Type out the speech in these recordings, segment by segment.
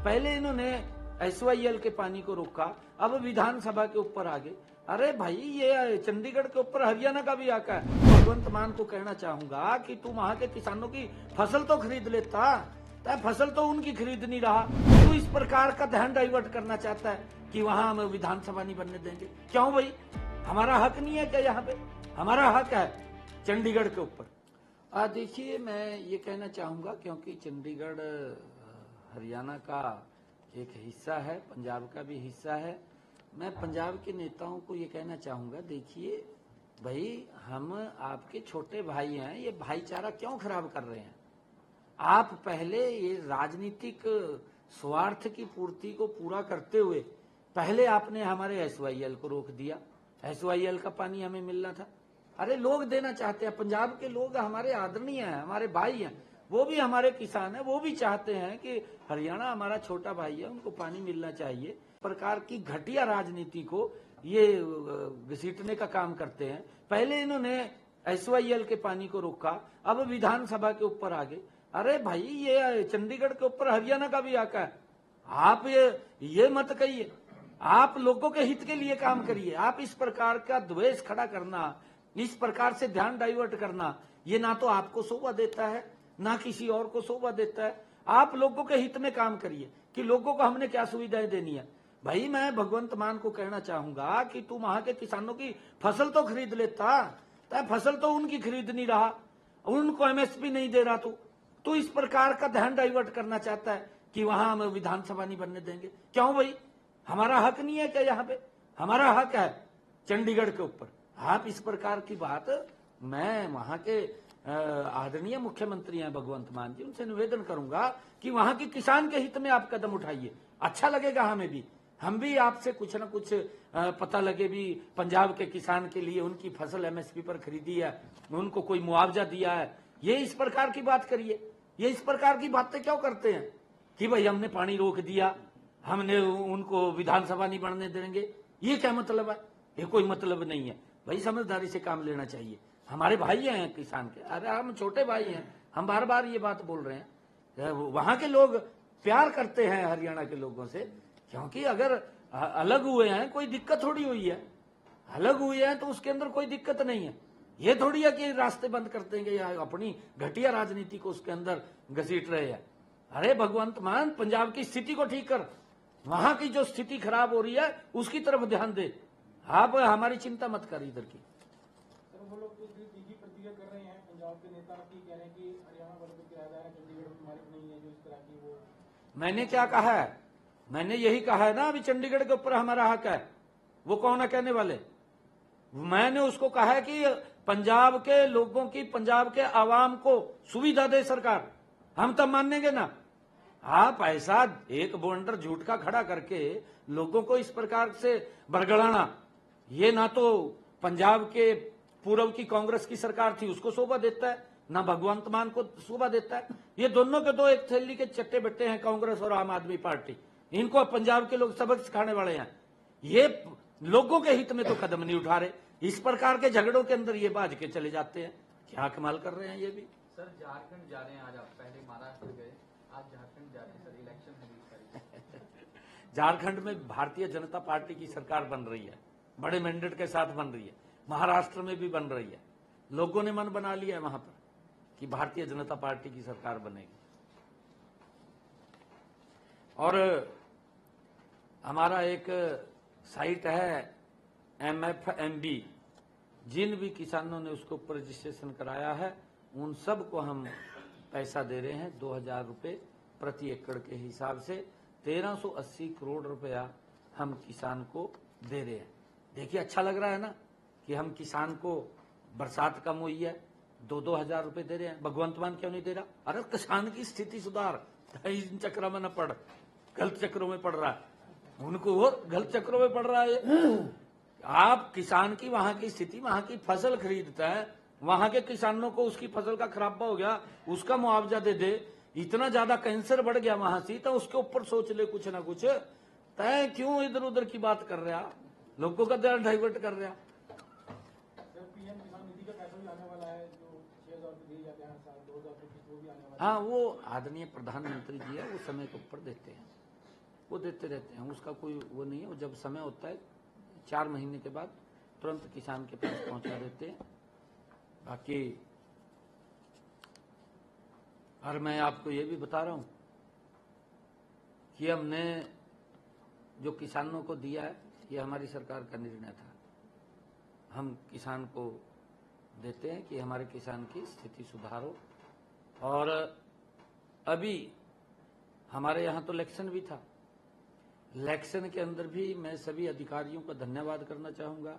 पहले इन्होंने SYL के पानी को रोका, अब विधानसभा के ऊपर आ गए। अरे भाई, ये चंडीगढ़ के ऊपर हरियाणा का भी आका है। भगवंत मान को कहना चाहूंगा कि तू वहां के किसानों की फसल तो खरीद लेता, फसल तो उनकी खरीद नहीं रहा। तू इस प्रकार का ध्यान डाइवर्ट करना चाहता है कि वहां हम विधानसभा नहीं बनने देंगे। क्यों भाई, हमारा हक नहीं है क्या? यहाँ पे हमारा हक है चंडीगढ़ के ऊपर। देखिए, मैं ये कहना चाहूंगा क्योंकि चंडीगढ़ हरियाणा का एक हिस्सा है, पंजाब का भी हिस्सा है। मैं पंजाब के नेताओं को ये कहना चाहूंगा, देखिए भाई, हम आपके छोटे भाई हैं, ये भाईचारा क्यों खराब कर रहे हैं? आप पहले ये राजनीतिक स्वार्थ की पूर्ति को पूरा करते हुए पहले आपने हमारे SYL को रोक दिया। SYL का पानी हमें मिलना था। अरे लोग देना चाहते हैं, पंजाब के लोग हमारे आदरणीय हैं, हमारे भाई हैं, वो भी हमारे किसान हैं, वो भी चाहते हैं कि हरियाणा हमारा छोटा भाई है, उनको पानी मिलना चाहिए। प्रकार की घटिया राजनीति को ये घसीटने का काम करते हैं। पहले इन्होंने SYL के पानी को रोका, अब विधानसभा के ऊपर आ गए। अरे भाई, ये चंडीगढ़ के ऊपर हरियाणा का भी आका है। आप ये मत कहिए, आप लोगों के हित के लिए काम करिए। आप इस प्रकार का द्वेष खड़ा करना, इस प्रकार से ध्यान डाइवर्ट करना, ये ना तो आपको शोभा देता है, ना किसी और को शोभा देता है। आप लोगों के हित में काम करिए कि लोगों को हमने क्या सुविधाएं देनी है। भाई, मैं भगवंत मान को कहना चाहूंगा कि तू वहां के किसानों की फसल तो खरीद लेता, फसल तो उनकी खरीद नहीं रहा, उनको MSP नहीं दे रहा। तू इस प्रकार का ध्यान डाइवर्ट करना चाहता है कि वहां हम विधानसभा नहीं बनने देंगे। क्यों भाई, हमारा हक नहीं है क्या? यहाँ पे हमारा हक है चंडीगढ़ के ऊपर। आप इस प्रकार की बात, मैं वहां के आदरणीय मुख्यमंत्री हैं भगवंत मान जी, उनसे निवेदन करूंगा कि वहां के किसान के हित में आप कदम उठाइए। अच्छा लगेगा हमें भी, हम भी आपसे कुछ ना कुछ पता लगे भी पंजाब के किसान के लिए उनकी फसल MSP पर खरीदी है, उनको कोई मुआवजा दिया है। ये इस प्रकार की बात करिए। ये इस प्रकार की बातें क्यों करते हैं कि भाई हमने पानी रोक दिया, हमने उनको विधानसभा नहीं बनने देंगे? ये क्या मतलब है? ये कोई मतलब नहीं है भाई। समझदारी से काम लेना चाहिए। हमारे भाई हैं किसान के, अरे हम छोटे भाई हैं, हम बार बार ये बात बोल रहे हैं। वहां के लोग प्यार करते हैं हरियाणा के लोगों से, क्योंकि अगर अलग हुए हैं कोई दिक्कत थोड़ी हुई है, अलग हुए हैं तो उसके अंदर कोई दिक्कत नहीं है। ये थोड़ी है कि रास्ते बंद कर देंगे या अपनी घटिया राजनीति को उसके अंदर घसीट रहे हैं। अरे भगवंत मान, पंजाब की स्थिति को ठीक कर, वहां की जो स्थिति खराब हो रही है उसकी तरफ ध्यान दे। आप हमारी चिंता मत कर इधर की। सर, वो लोग तो तीखी प्रतिक्रिया कर रहे हैं पंजाब के नेता की, कह रहे हैं कि हरियाणा वालों को किराया है, चंडीगढ़ में मालिक नहीं है, जो इस तरह की वो। मैंने क्या कहा है? मैंने यही कहा है ना, अभी चंडीगढ़ के ऊपर हमारा हक है। वो कौन है कहने वाले? मैंने उसको कहा है कि पंजाब के लोगों की, पंजाब के आवाम को सुविधा दे सरकार, हम तब मानेंगे ना। आप ऐसा एक बवंडर झूठ का खड़ा करके लोगों को इस प्रकार से बरगड़ाना, ये ना तो पंजाब के पूर्व की कांग्रेस की सरकार थी उसको शोभा देता है, ना भगवंत मान को शोभा देता है। ये दोनों के दो एक थैली के चट्टे बट्टे हैं, कांग्रेस और आम आदमी पार्टी। इनको पंजाब के लोग सबक सिखाने वाले हैं। ये लोगों के हित में तो कदम नहीं उठा रहे, इस प्रकार के झगड़ों के अंदर ये बाज के चले जाते हैं। क्या कमाल कर रहे हैं ये भी। सर, झारखंड जा रहे हैं आज आप, पहले महाराष्ट्र गए, आज झारखंड जा रहे हैं सर, इलेक्शन है 20 तारीख। झारखंड में भारतीय जनता पार्टी की सरकार बन रही है, बड़े मैंडेट के साथ बन रही है। महाराष्ट्र में भी बन रही है। लोगों ने मन बना लिया है वहां पर कि भारतीय जनता पार्टी की सरकार बनेगी। और हमारा एक साइट है MFMB, जिन भी किसानों ने उसके ऊपर रजिस्ट्रेशन कराया है उन सब को हम पैसा दे रहे हैं, 2000 रुपये प्रति एकड़ के हिसाब से 1380 करोड़ रुपया हम किसान को दे रहे हैं। देखिए, अच्छा लग रहा है ना कि हम किसान को, बरसात कम हुई है, 2-2 हजार रुपए दे रहे हैं। भगवंत मान क्यों नहीं दे रहा? अरे किसान की स्थिति सुधार, इन चक्रों में न पड़, गलत चक्रों में पड़ रहा है, उनको वो गलत चक्रों में पड़ रहा है। आप किसान की वहां की स्थिति, वहां की फसल खरीदता है, वहां के किसानों को उसकी फसल का खराबा हो गया उसका मुआवजा दे दे। इतना ज्यादा कैंसर बढ़ गया वहां से, तो उसके ऊपर सोच ले कुछ ना कुछ। तय क्यों इधर उधर की बात कर रहा, लोगों का ध्यान डाइवर्ट कर रहा। PM किसान निधि का पैसा भी आने वाला है, जो 6000 रुपये दिए जाते हैं हर साल, 2025 वो भी आने वाला है। हाँ, वो आदरणीय प्रधानमंत्री जी है, वो समय के ऊपर देते हैं। वो देते रहते हैं, उसका कोई वो नहीं है। वो जब समय होता है 4 महीने के बाद तुरंत किसान के पास पहुंचा देते हैं। बाकी और मैं आपको ये भी बता रहा हूं कि हमने जो किसानों को दिया है ये हमारी सरकार का निर्णय था। हम किसान को देते हैं कि हमारे किसान की स्थिति सुधारो। और अभी हमारे यहाँ तो इलेक्शन भी था, इलेक्शन के अंदर भी मैं सभी अधिकारियों का धन्यवाद करना चाहूँगा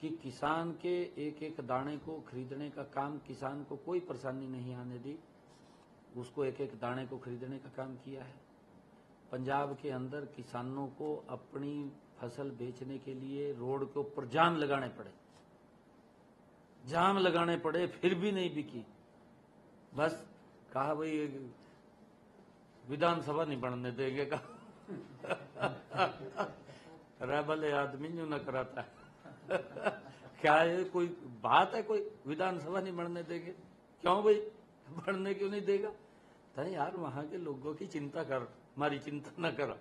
कि किसान के एक एक दाने को खरीदने का काम, किसान को कोई परेशानी नहीं आने दी, उसको एक एक दाने को खरीदने का काम किया है। पंजाब के अंदर किसानों को अपनी फसल बेचने के लिए रोड के ऊपर जाम लगाने पड़े, फिर भी नहीं बिकी। बस कहा भाई विधानसभा नहीं बनने देंगे का रेबल आदमी जो न कराता है क्या है, कोई बात है? कोई विधानसभा नहीं बनने देंगे? क्यों भाई बढ़ने क्यों नहीं देगा? तो यार वहां के लोगों की चिंता कर, हमारी चिंता न करो।